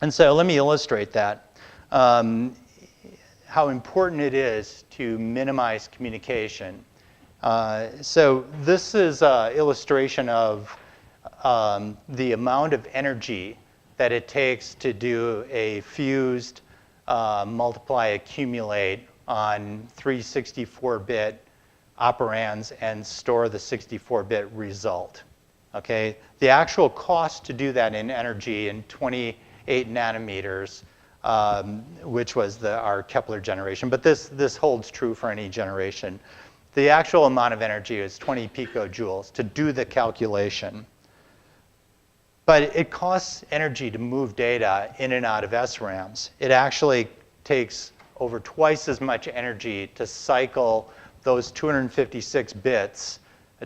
And so let me illustrate that. How important it is to minimize communication. So this is an illustration of the amount of energy that it takes to do a fused multiply accumulate on 3 64-bit operands and store the 64-bit result. Okay? The actual cost to do that in energy in 28 nanometers, which was our Kepler generation, but this holds true for any generation. The actual amount of energy is 20 picojoules to do the calculation. But it costs energy to move data in and out of SRAMs. It actually takes over twice as much energy to cycle those 256 bits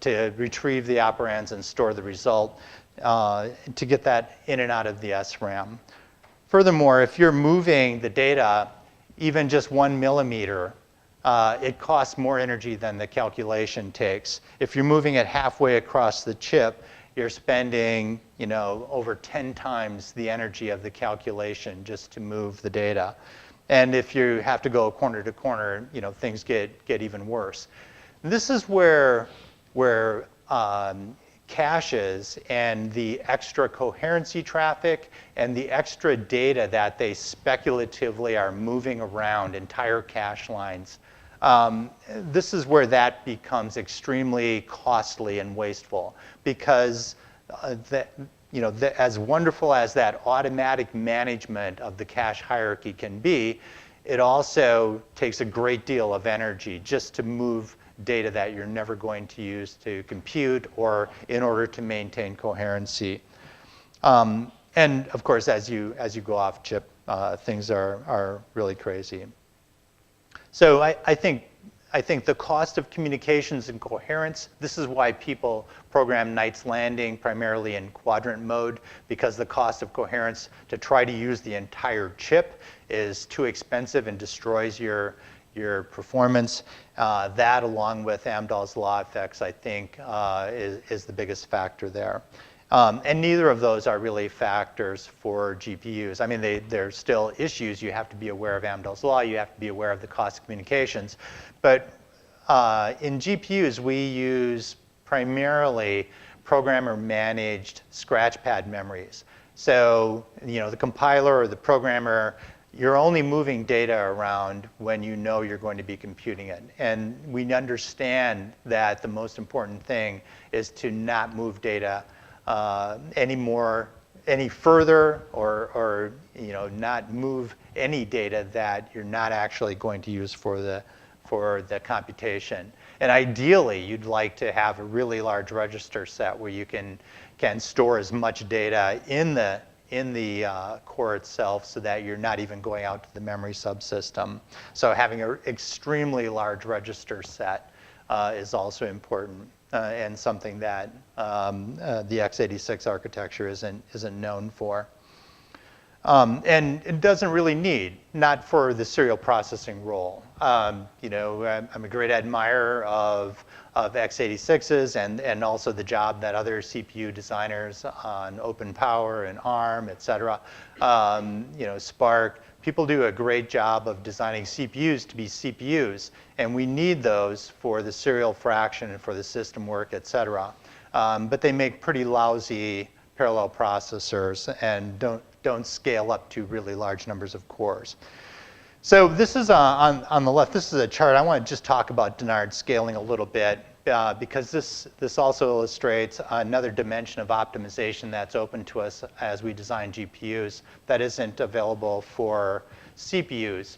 to retrieve the operands and store the result to get that in and out of the SRAM. Furthermore, if you're moving the data even just 1 millimeter, it costs more energy than the calculation takes. If you're moving it halfway across the chip, you're spending, over 10 times the energy of the calculation just to move the data. And if you have to go corner to corner, things get even worse. This is where caches and the extra coherency traffic and the extra data that they speculatively are moving around entire cache lines. This is where that becomes extremely costly and wasteful, because as wonderful as that automatic management of the cache hierarchy can be, it also takes a great deal of energy just to move data that you're never going to use to compute or in order to maintain coherency. And of course, as you go off chip, things are really crazy. So I think the cost of communications and coherence, this is why people program Knight's Landing primarily in quadrant mode, because the cost of coherence to try to use the entire chip is too expensive and destroys your performance. That, along with Amdahl's law effects, I think is the biggest factor there. And neither of those are really factors for GPUs. I mean, they're still issues. You have to be aware of Amdahl's law. You have to be aware of the cost of communications. But in GPUs, we use primarily programmer-managed scratchpad memories. So, the compiler or the programmer, you're only moving data around when you know you're going to be computing it. And we understand that the most important thing is to not move data any further, or not move any data that you're not actually going to use for the computation. And ideally, you'd like to have a really large register set where you can store as much data in the core itself, so that you're not even going out to the memory subsystem. So having an extremely large register set is also important. And something that the x86 architecture isn't known for. And it doesn't really need, not for the serial processing role. I'm a great admirer of x86s and also the job that other CPU designers on Open Power and ARM, et cetera, Spark, people do a great job of designing CPUs to be CPUs, and we need those for the serial fraction and for the system work, et cetera. But they make pretty lousy parallel processors and don't scale up to really large numbers of cores. So this is on the left. This is a chart. I want to just talk about Dennard scaling a little bit, because this also illustrates another dimension of optimization that's open to us as we design GPUs that isn't available for CPUs.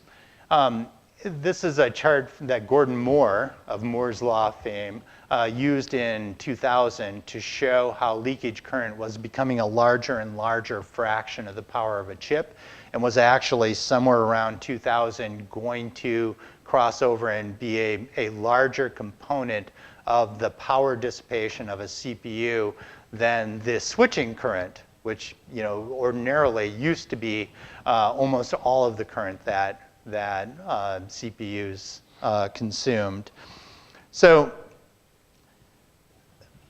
This is a chart that Gordon Moore of Moore's Law fame used in 2000 to show how leakage current was becoming a larger and larger fraction of the power of a chip, and was actually somewhere around 2000 going to cross over and be a larger component of the power dissipation of a CPU than the switching current, which ordinarily used to be almost all of the current that CPUs consumed. So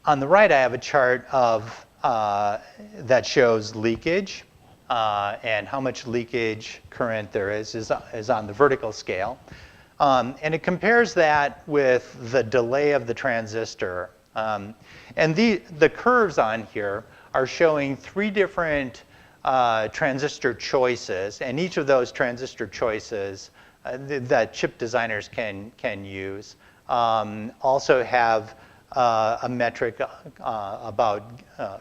on the right, I have a chart of that shows leakage. and how much leakage current there is on the vertical scale. And it compares that with the delay of the transistor. And the curves on here are showing 3 different transistor choices, and each of those transistor choices that chip designers can use also have a metric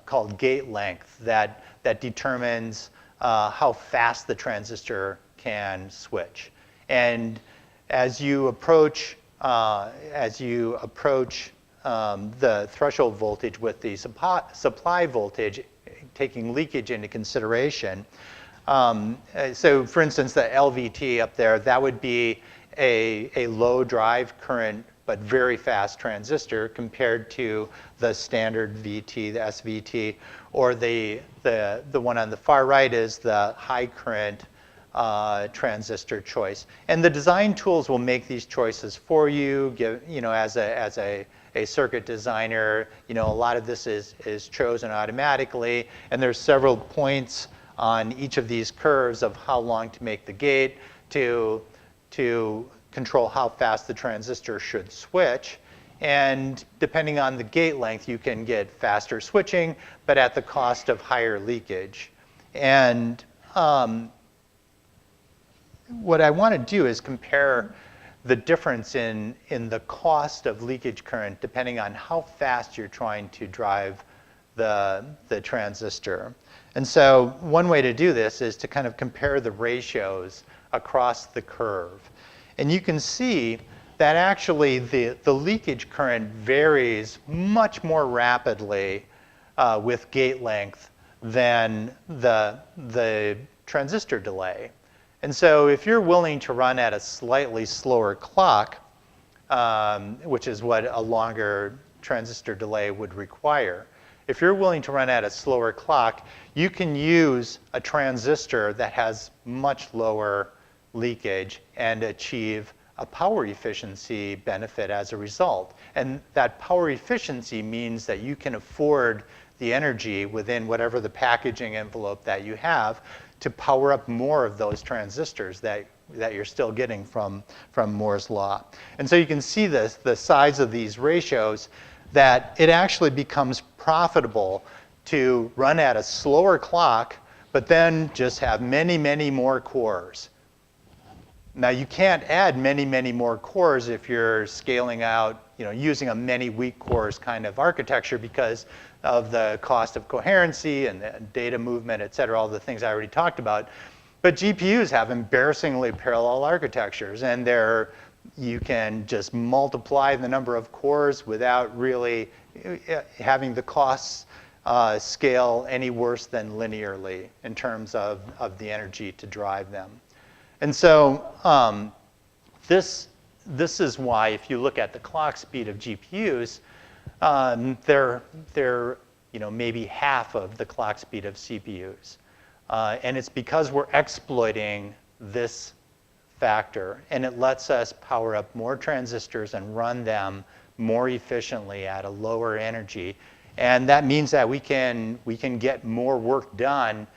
called gate length that determines how fast the transistor can switch. And as you approach the threshold voltage with the supply voltage, taking leakage into consideration. So for instance, the LVT up there, that would be a low drive current but very fast transistor compared to the standard VT, the SVT, or the one on the far right is the high current transistor choice. And the design tools will make these choices for you. As a circuit designer, a lot of this is chosen automatically, and there's several points on each of these curves of how long to make the gate to control how fast the transistor should switch. And depending on the gate length, you can get faster switching, but at the cost of higher leakage. And what I want to do is compare the difference in the cost of leakage current depending on how fast you're trying to drive the transistor. And so one way to do this is to kind of compare the ratios across the curve. And you can see that actually the leakage current varies much more rapidly with gate length than the transistor delay. And so if you're willing to run at a slightly slower clock, which is what a longer transistor delay would require, if you're willing to run at a slower clock, you can use a transistor that has much lower leakage and achieve a power efficiency benefit as a result. And that power efficiency means that you can afford the energy within whatever the packaging envelope that you have to power up more of those transistors that you're still getting from Moore's law. And so you can see the size of these ratios, that it actually becomes profitable to run at a slower clock, but then just have many, many more cores. Now you can't add many, many more cores if you're scaling out, using a many weak cores kind of architecture because of the cost of coherency and the data movement, et cetera, all the things I already talked about. But GPUs have embarrassingly parallel architectures, and you can just multiply the number of cores without really having the costs scale any worse than linearly in terms of the energy to drive them. And so this is why, if you look at the clock speed of GPUs, they're maybe half of the clock speed of CPUs. And it's because we're exploiting this factor, and it lets us power up more transistors and run them more efficiently at a lower energy. And that means that we can get more work done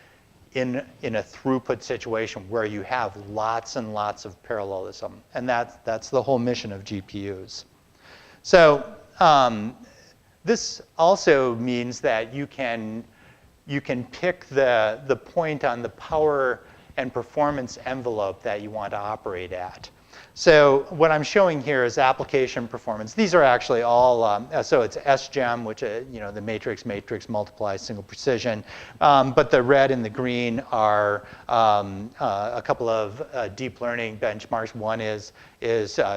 in a throughput situation where you have lots and lots of parallelism. And that's the whole mission of GPUs. So this also means that you can pick the point on the power and performance envelope that you want to operate at. So what I'm showing here is application performance. These are actually all, so it's SGEM, which the matrix multiply single precision. But the red and the green are a couple of deep learning benchmarks. One is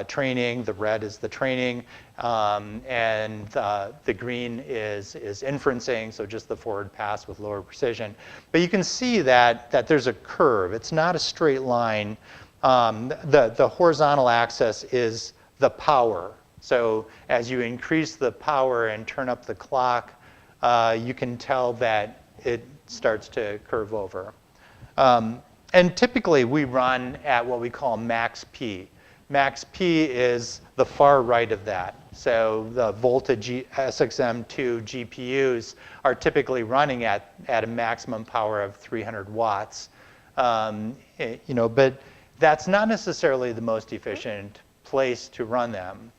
training. The red is the training. And the green is inferencing, so just the forward pass with lower precision. But you can see that there's a curve. It's not a straight line. The horizontal axis is the power. So as you increase the power and turn up the clock, you can tell that it starts to curve over. And typically we run at what we call max P. Max P is the far right of that. So the Volta SXM2 GPUs are typically running at a maximum power of 300 watts. But that's not necessarily the most efficient place to run them.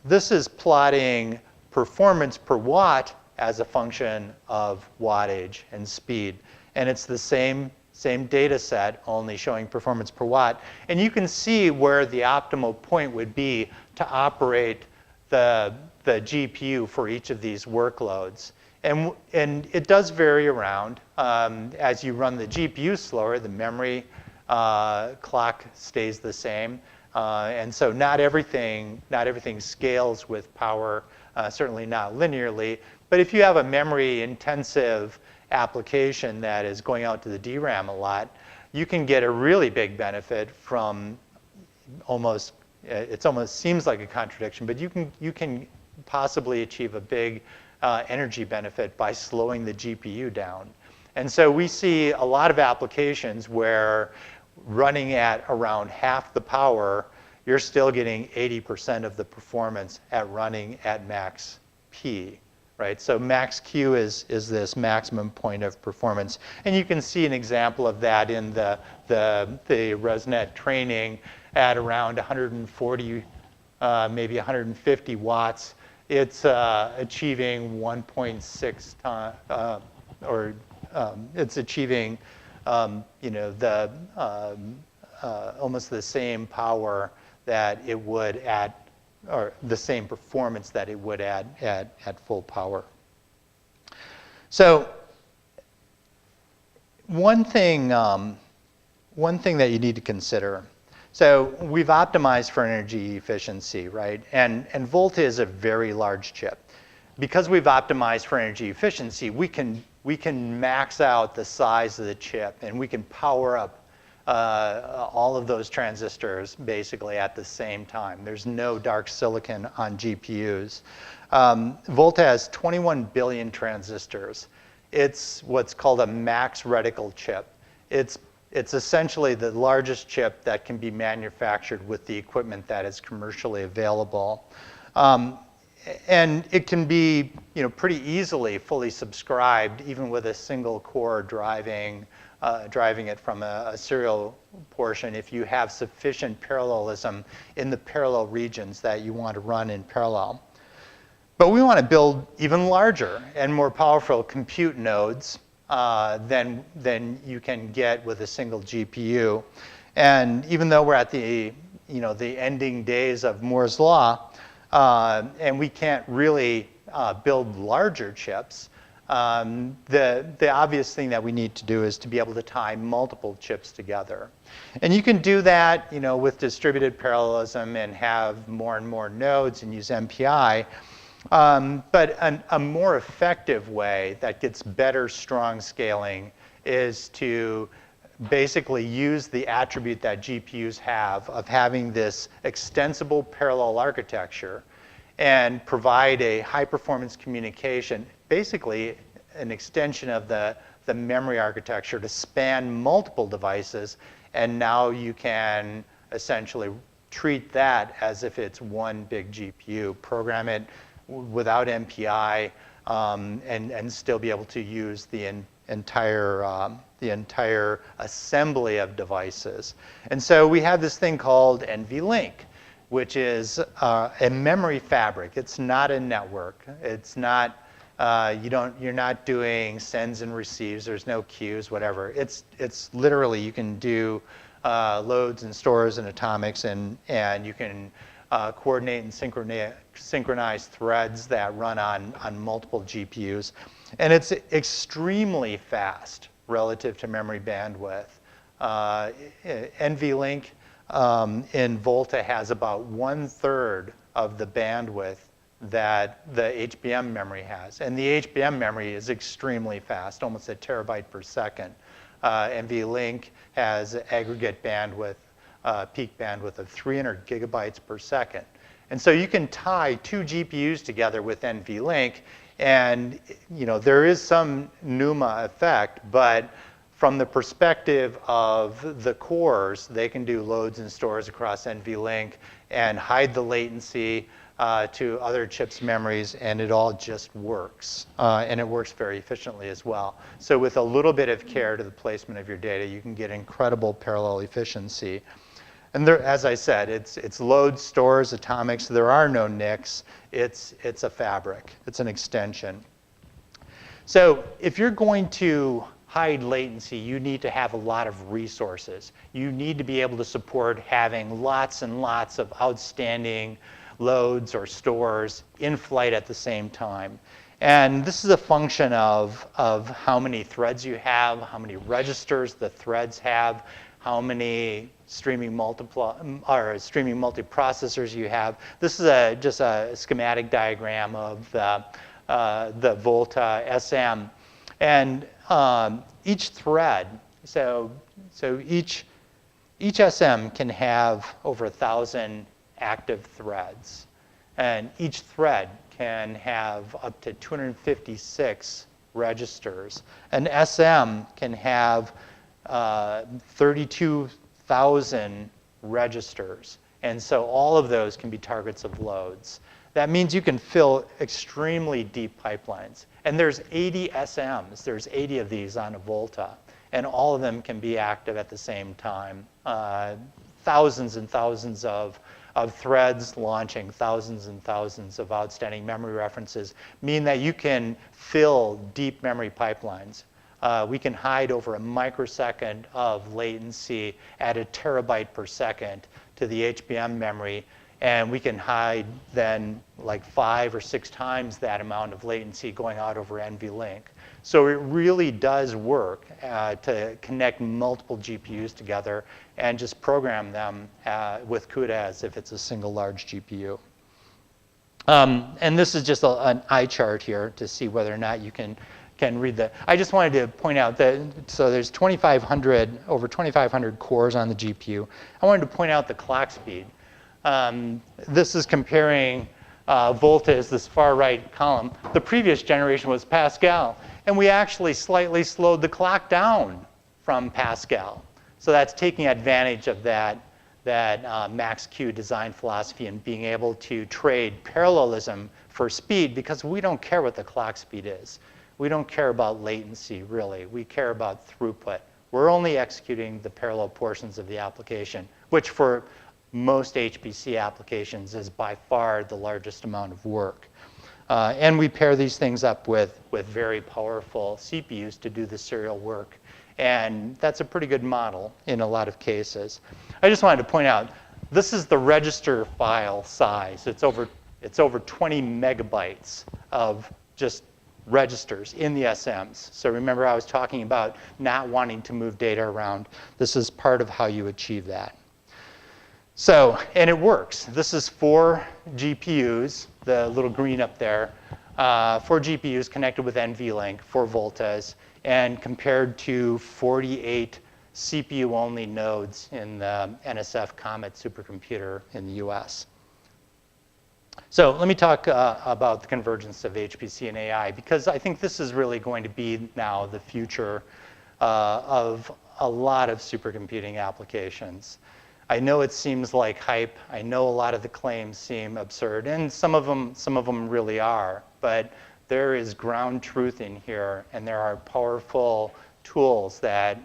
This is plotting performance per watt as a function of wattage and speed. And it's the same data set, only showing performance per watt. And you can see where the optimal point would be to operate the GPU for each of these workloads. And it does vary around. As you run the GPU slower, the memory clock stays the same. And so not everything scales with power, certainly not linearly. But if you have a memory-intensive application that is going out to the DRAM a lot, you can get a really big benefit from it almost seems like a contradiction, but you can possibly achieve a big energy benefit by slowing the GPU down. And so we see a lot of applications where running at around half the power, you're still getting 80% of the performance at running at max P. Right? So max Q is this maximum point of performance. And you can see an example of that in the ResNet training at around 140, maybe 150 watts. It's achieving 1.6 times, it's achieving almost the same power that it would at, or the same performance that it would at full power. So one thing that you need to consider. So we've optimized for energy efficiency, right? And Volta is a very large chip. Because we've optimized for energy efficiency, we can max out the size of the chip, and we can power up all of those transistors basically at the same time. There's no dark silicon on GPUs. Volta has 21 billion transistors. It's what's called a max reticle chip. It's essentially the largest chip that can be manufactured with the equipment that is commercially available. And it can be pretty easily fully subscribed, even with a single core driving it from a serial portion, if you have sufficient parallelism in the parallel regions that you want to run in parallel. But we want to build even larger and more powerful compute nodes than you can get with a single GPU. And even though we're at the ending days of Moore's law, and we can't really build larger chips, the obvious thing that we need to do is to be able to tie multiple chips together. And you can do that with distributed parallelism and have more and more nodes and use MPI. But a more effective way that gets better strong scaling is to basically use the attribute that GPUs have of having this extensible parallel architecture and provide a high performance communication, basically an extension of the memory architecture to span multiple devices. And now you can essentially treat that as if it's one big GPU, program it without MPI, and still be able to use the entire assembly of devices. And so we have this thing called NVLink, which is a memory fabric. It's not a network. It's not, you're not doing sends and receives. There's no queues, whatever. It's literally, you can do loads and stores and atomics, and you can coordinate and synchronize threads that run on multiple GPUs. And it's extremely fast relative to memory bandwidth. NVLink in Volta has about 1/3 of the bandwidth that the HBM memory has. And the HBM memory is extremely fast, almost a terabyte per second. NVLink has aggregate bandwidth, peak bandwidth of 300 gigabytes per second. And so you can tie two GPUs together with NVLink, and there is some NUMA effect, but from the perspective of the cores, they can do loads and stores across NVLink and hide the latency to other chips' memories, and it all just works. And it works very efficiently as well. So with a little bit of care to the placement of your data, you can get incredible parallel efficiency. And there, as I said, it's loads, stores, atomics. There are no NICs. It's a fabric. It's an extension. So if you're going to hide latency, you need to have a lot of resources. You need to be able to support having lots and lots of outstanding loads or stores in flight at the same time. And this is a function of how many threads you have, how many registers the threads have, how many streaming multiprocessors you have. This is just a schematic diagram of the Volta SM. And each thread, so each SM can have over 1,000 active threads. And each thread can have up to 256 registers. An SM can have 32,000 registers. And so all of those can be targets of loads. That means you can fill extremely deep pipelines. And there's 80 SMs. There's 80 of these on a Volta. And all of them can be active at the same time. Thousands and thousands of threads launching, thousands and thousands of outstanding memory references mean that you can fill deep memory pipelines. We can hide over a microsecond of latency at a terabyte per second to the HBM memory. And we can hide then like 5 or 6 times that amount of latency going out over NVLink. So it really does work to connect multiple GPUs together and just program them with CUDA as if it's a single large GPU. And this is just an eye chart here to see whether or not you can read the. I just wanted to point out that, so there's over 2,500 cores on the GPU. I wanted to point out the clock speed. This is comparing Volta as this far right column. The previous generation was Pascal. And we actually slightly slowed the clock down from Pascal. So that's taking advantage of that max-Q design philosophy and being able to trade parallelism for speed, because we don't care what the clock speed is. We don't care about latency, really. We care about throughput. We're only executing the parallel portions of the application, which for most HPC applications is by far the largest amount of work. And we pair these things up with very powerful CPUs to do the serial work. And that's a pretty good model in a lot of cases. I just wanted to point out, this is the register file size. It's over 20 megabytes of just registers in the SMs. So remember, I was talking about not wanting to move data around. This is part of how you achieve that. So, and it works. This is 4 GPUs, the little green up there, 4 GPUs connected with NVLink, 4 Voltas, and compared to 48 CPU-only nodes in the NSF Comet supercomputer in the US. So let me talk about the convergence of HPC and AI, because I think this is really going to be now the future of a lot of supercomputing applications. I know it seems like hype. I know a lot of the claims seem absurd, and some of them really are. But there is ground truth in here, and there are powerful tools that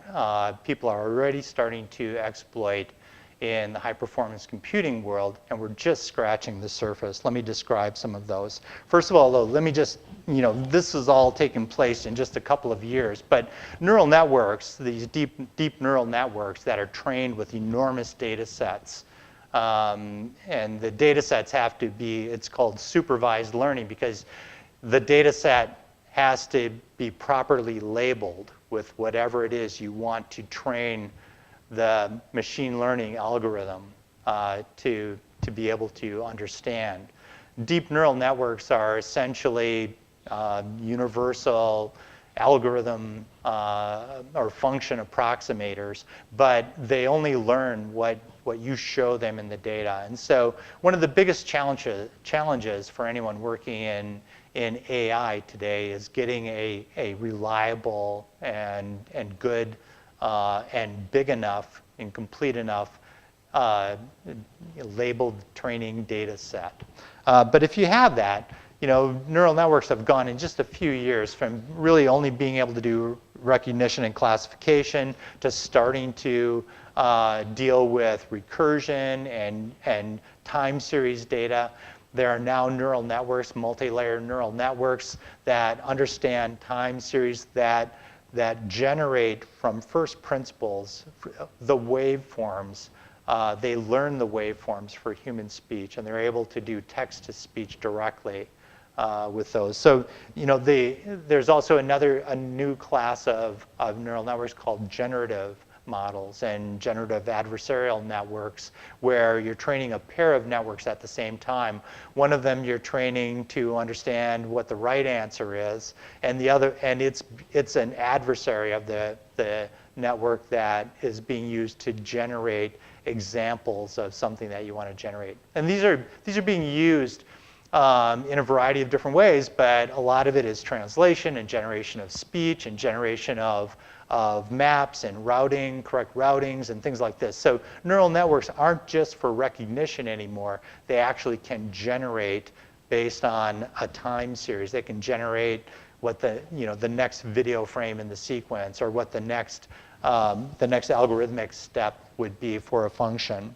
people are already starting to exploit in the high-performance computing world, and we're just scratching the surface. Let me describe some of those. First of all, though, let me just, this is all taking place in just a couple of years, but neural networks, these deep neural networks that are trained with enormous data sets, and the data sets have to be, it's called supervised learning, because the data set has to be properly labeled with whatever it is you want to train the machine learning algorithm to be able to understand. Deep neural networks are essentially universal algorithm or function approximators, but they only learn what you show them in the data. And so one of the biggest challenges for anyone working in AI today is getting a reliable and good and big enough and complete enough labeled training data set. But if you have that, neural networks have gone in just a few years from really only being able to do recognition and classification to starting to deal with recursion and time series data. There are now neural networks, multi-layer neural networks that understand time series that generate from first principles the waveforms. They learn the waveforms for human speech, and they're able to do text-to-speech directly with those. So, there's also a new class of neural networks called generative models and generative adversarial networks, where you're training a pair of networks at the same time. One of them you're training to understand what the right answer is, and the other, and it's an adversary of the network that is being used to generate examples of something that you want to generate. And these are being used in a variety of different ways, but a lot of it is translation and generation of speech and generation of maps and routing, correct routings, and things like this. So neural networks aren't just for recognition anymore. They actually can generate based on a time series. They can generate what the next video frame in the sequence, or what the next algorithmic step would be for a function.